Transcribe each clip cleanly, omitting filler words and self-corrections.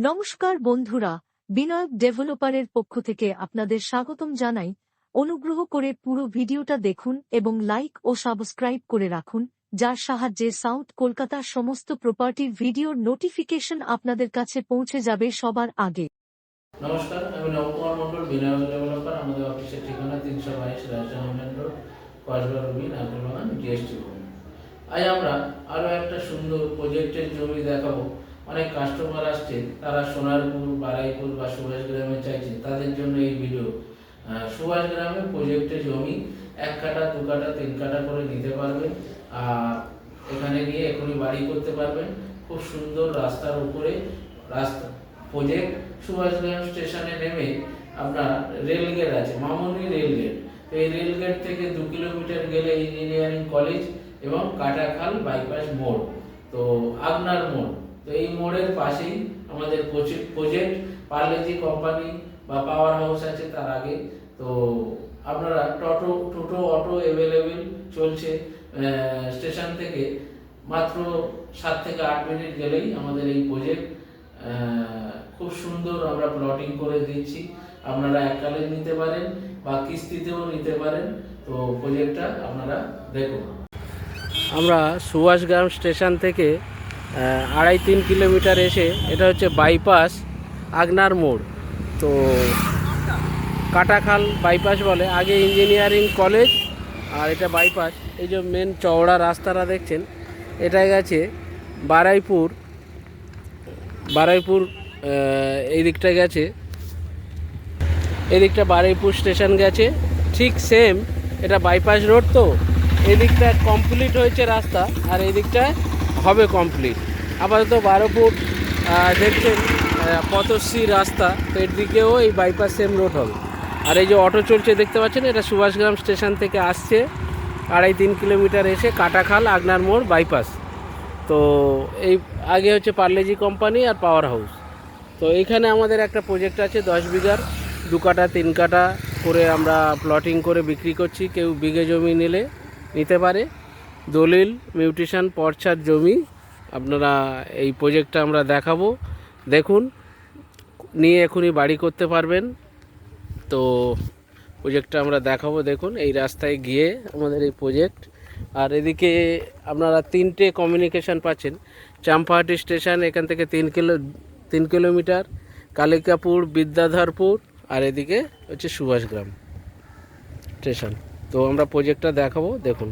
নমস্কার বন্ধুরা, বিনায়ক ডেভেলপারের পক্ষ থেকে আপনাদের স্বাগতম জানাই। অনুগ্রহ করে পুরো ভিডিওটা দেখুন এবং লাইক ও সাবস্ক্রাইব করে রাখুন, যার সাহায্যে সাউথ কলকাতার সমস্ত প্রপার্টির ভিডিওর নোটিফিকেশন আপনাদের কাছে পৌঁছে যাবে সবার আগে। নমস্কার, আমি নবকুমার মন্ডল, বিনায়ক ডেভেলপার। আমাদের অফিসের ঠিকানা 322 Rajdhani main road, Kasba Ruby, Nagarbagan, GST Bhavan. আজ আমরা আরও একটা সুন্দর প্রজেক্টের জমি দেখাবো। অনেক কাস্টমার আসছে, তারা সোনারপুর, বারাইপুর বা সুভাষগ্রামে চাইছে, তাদের জন্য এই ভিডিও। সুভাষগ্রামে প্রজেক্টের জমি 1 কাঠা, 2 কাঠা, 3 কাঠা করে নিতে পারবেন। আর এখানে নিয়ে এখনই বাড়ি করতে পারবেন। খুব সুন্দর রাস্তার উপরে রাস্তা প্রজেক্ট। সুভাষগ্রাম স্টেশনে নেমে আপনার রেলগেট আছে, মামনি রেলগেট। এই রেলগেট থেকে 2 কিলোমিটার গেলে ইঞ্জিনিয়ারিং কলেজ এবং কাটাখাল বাইপাস মোড়, তো আগনার মোড়। তো এই মোড়ের পাশেই আমাদের প্রজেক্ট। পার্লেজি কোম্পানি বা পাওয়ার হাউস আছে তার আগে। তো আপনারা টোটো অটো অ্যাভেলেবেল চলছে। স্টেশন থেকে মাত্র 7 থেকে 8 মিনিট গেলেই আমাদের এই প্রজেক্ট। খুব সুন্দর আমরা প্লটিং করে দিচ্ছি। আপনারা এককালে নিতে পারেন বা কিস্তিতেও নিতে পারেন। তো প্রজেক্টটা আপনারা দেখুন। আমরা সুভাষগ্রাম স্টেশন থেকে 2.5-3 কিলোমিটার এসে, এটা হচ্ছে বাইপাস আগনার মোড়। তো কাটাখাল বাইপাস বলে, আগে ইঞ্জিনিয়ারিং কলেজ আর এটা বাইপাস। এই যে মেন চওড়া রাস্তাটা দেখছেন, এটা গেছে বারাইপুর এই দিকটা গেছে, এদিকটা বারুইপুর স্টেশন গেছে। ঠিক সেম এটা বাইপাস রোড। তো এদিকটা কমপ্লিট হয়েছে রাস্তা, আর এই দিকটা হবে কমপ্লিট। আপাতত বারুইপুর দেখছেন পথশ্রী রাস্তা, তো এর দিকেও এই বাইপাস সেম রোড হবে। আর এই যে অটো চলছে দেখতে পাচ্ছেন, এটা সুভাষগ্রাম স্টেশন থেকে আসছে 2.5-3 কিলোমিটার এসে কাটাখাল আগনার মোড় বাইপাস। তো এই আগে হচ্ছে পার্লেজি কোম্পানি আর পাওয়ার হাউস। তো এইখানে আমাদের একটা প্রজেক্ট আছে 10 বিঘার, 2 কাঠা 3 কাঠা করে আমরা প্লটিং করে বিক্রি করছি। কেউ বিঘে জমি নিতে পারে। দলিল, মিউটেশন, পর্চার জমি। আপনারা এই প্রজেক্টটা আমরা দেখাবো, দেখুন, নিয়ে এখনই বাড়ি করতে পারবেন। তো প্রজেক্টটা আমরা দেখাবো, দেখুন এই রাস্তায় গিয়ে আমাদের এই প্রজেক্ট। আর এদিকে আপনারা 3টে কমিউনিকেশান পাচ্ছেন। চাম্পাহাটি স্টেশন এখান থেকে 3 কিলোমিটার, কালিকাপুর, বিদ্যাধরপুর, আর এদিকে হচ্ছে সুভাষগ্রাম স্টেশন। তো আমরা প্রজেক্টটা দেখাবো, দেখুন।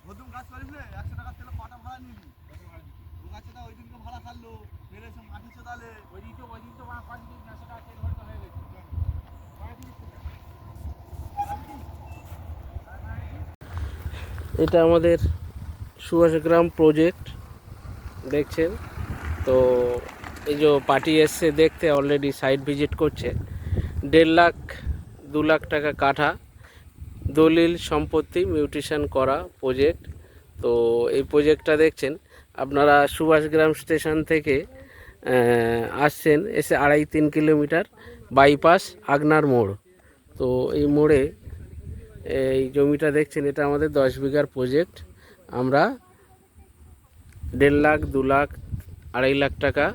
নতুন গাছ করিস 100 টাকা তেলে কটা ভাড়া নিবি? ও গাছে ওই দিনকে ভাড়া খাললো, মেরে এসে মাটি চোদালে ওই দিন তো 5 দিন 100 টাকা তেল ভরতে হয়ে গেছে। এটা আমাদের সুভাষগ্রাম প্রজেক্ট দেখছেন। তো এই যে পার্টি এসছে দেখতে, অলরেডি সাইট ভিজিট করছে। 1.5 লাখ 2 লাখ টাকা কাঠা, দলিল সম্পত্তি, মিউটেশন করা প্রজেক্ট। তো এই প্রজেক্টটা দেখছেন আপনারা সুভাষগ্রাম স্টেশন থেকে আসছেন, এসে 2.5-3 কিলোমিটার, বাইপাস আগনার মোড়। তো এই মোড়ে এই জমিটা দেখছেন, এটা আমাদের 10 বিঘার প্রজেক্ট। আমরা 1.5 লাখ 2 লাখ 2.5 লাখ টাকা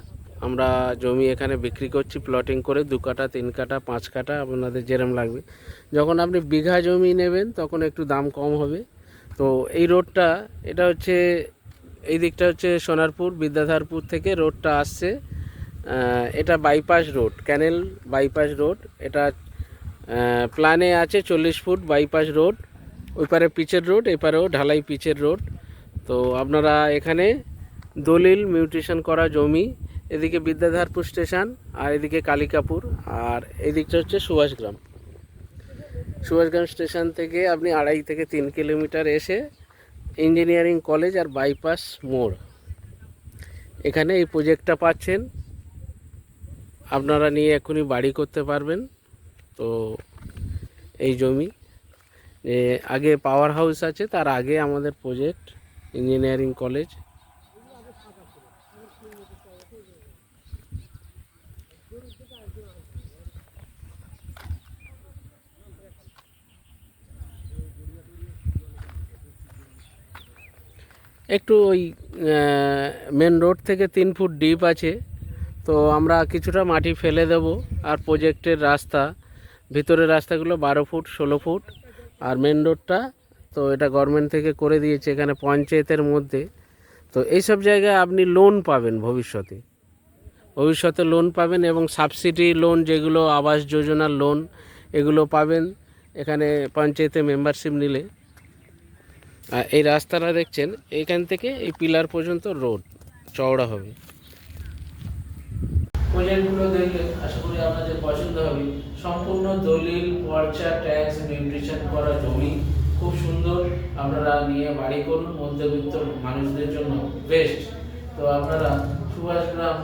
আমরা জমি এখানে বিক্রি করছি প্লটিং করে 2 কাঠা 3 কাঠা 5 কাঠা আপনাদের যেরম লাগবে। যখন আপনি বিঘা জমি নেবেন তখন একটু দাম কম হবে। তো এই রোডটা এটা হচ্ছে এই দিকটা হচ্ছে সোনারপুর বিদ্যাধরপুর থেকে রোডটা আসছে। এটা বাইপাস রোড, ক্যানেল বাইপাস রোড। এটা প্ল্যানে আছে 40 ফুট বাইপাস রোড। ওই পারে পিচের রোড, এপারেও ঢালাই পিচের রোড। তো আপনারা এখানে দলিল মিউটেশন করা জমি, এদিকে বিদ্যাধরপুর স্টেশন আর এদিকে কালিকাপুর, আর এদিকটা হচ্ছে সুভাষগ্রাম। সুভাষগ্রাম স্টেশন থেকে আপনি 2.5 থেকে 3 কিলোমিটার এসে ইঞ্জিনিয়ারিং কলেজ আর বাইপাস মোড়, এখানে এই প্রজেক্টটা পাচ্ছেন। আপনারা নিয়ে এখনই বাড়ি করতে পারবেন। তো এই জমি আগে পাওয়ার হাউস আছে, তার আগে আমাদের প্রজেক্ট ইঞ্জিনিয়ারিং কলেজ। একটু ওই মেন রোড থেকে 3 ফুট ডিপ আছে। তো আমরা কিছুটা মাটি ফেলে দেব। আর প্রজেক্টের রাস্তা, ভিতরের রাস্তাগুলো 12 ফুট 16 ফুট। আর মেন রোডটা তো এটা গভর্নমেন্ট থেকে করে দিয়েছে, এখানে পঞ্চায়েতের মধ্যে। তো এইসব জায়গায় আপনি লোন পাবেন ভবিষ্যতে লোন পাবেন, এবং সাবসিডি লোন যেগুলো আবাস যোজনার লোন এগুলো পাবেন এখানে পঞ্চায়েতে মেম্বারশিপ নিলে। আর এই রাস্তাটা দেখছেন, এইখান থেকে এই পিলার পর্যন্ত রোড চওড়া হবে। প্রজেক্টগুলো দেখলে আশা করি আপনাদের পছন্দ হবে। সম্পূর্ণ দলিল, পর্চা, ট্যাক্স, নিউট্রিশন করা জমি, খুব সুন্দর। আপনারা নিয়ে বাড়ি করুন, মধ্যবিত্ত মানুষদের জন্য বেস্ট। তো আপনারা সুভাষগ্রাম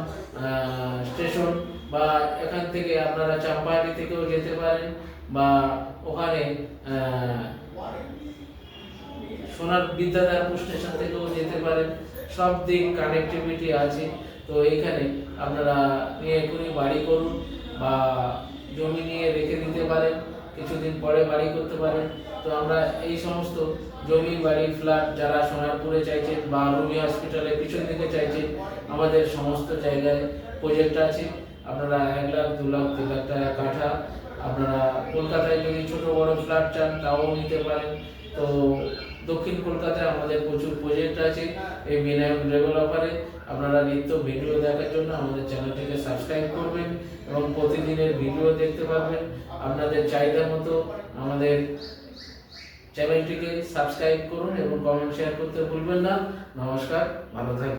স্টেশন বা এখান থেকে আপনারা চাম্পাহাটি থেকেও যেতে পারেন, বা ওখানে সোনার বিদ্যাধরপুর স্টেশন থেকেও যেতে পারেন। সব দিক কানেক্টিভিটি আছে। তো এইখানে আপনারা নিয়ে এখনই বাড়ি করুন, বা জমি নিয়ে রেখে দিতে পারেন, কিছুদিন পরে বাড়ি করতে পারেন। তো আমরা এই সমস্ত জমি, বাড়ি, ফ্ল্যাট যারা সোনারপুরে চাইছেন বা রুমি হসপিটালের পিছন দিকে চাইছেন, আমাদের সমস্ত জায়গায় প্রজেক্ট আছে। আপনারা 1 লাখ 2 লাখ 3 লাখ টাকা কাঠা, আপনারা কলকাতায় যদি ছোট বড় ফ্ল্যাট চান তাও নিতে পারেন। তো দক্ষিণ কলকাতায় আমাদের প্রচুর প্রজেক্ট আছে এই বিনায়ক ডেভেলপারে। আপনারা নিত্য ভিডিও দেখার জন্য আমাদের চ্যানেলটিকে সাবস্ক্রাইব করবেন এবং প্রতিদিনের ভিডিও দেখতে পারবেন। আপনাদের চাহিদা মতো আমাদের চ্যানেলটিকে সাবস্ক্রাইব করুন এবং কমেন্ট শেয়ার করতে ভুলবেন না। নমস্কার, ভালো থাকবেন।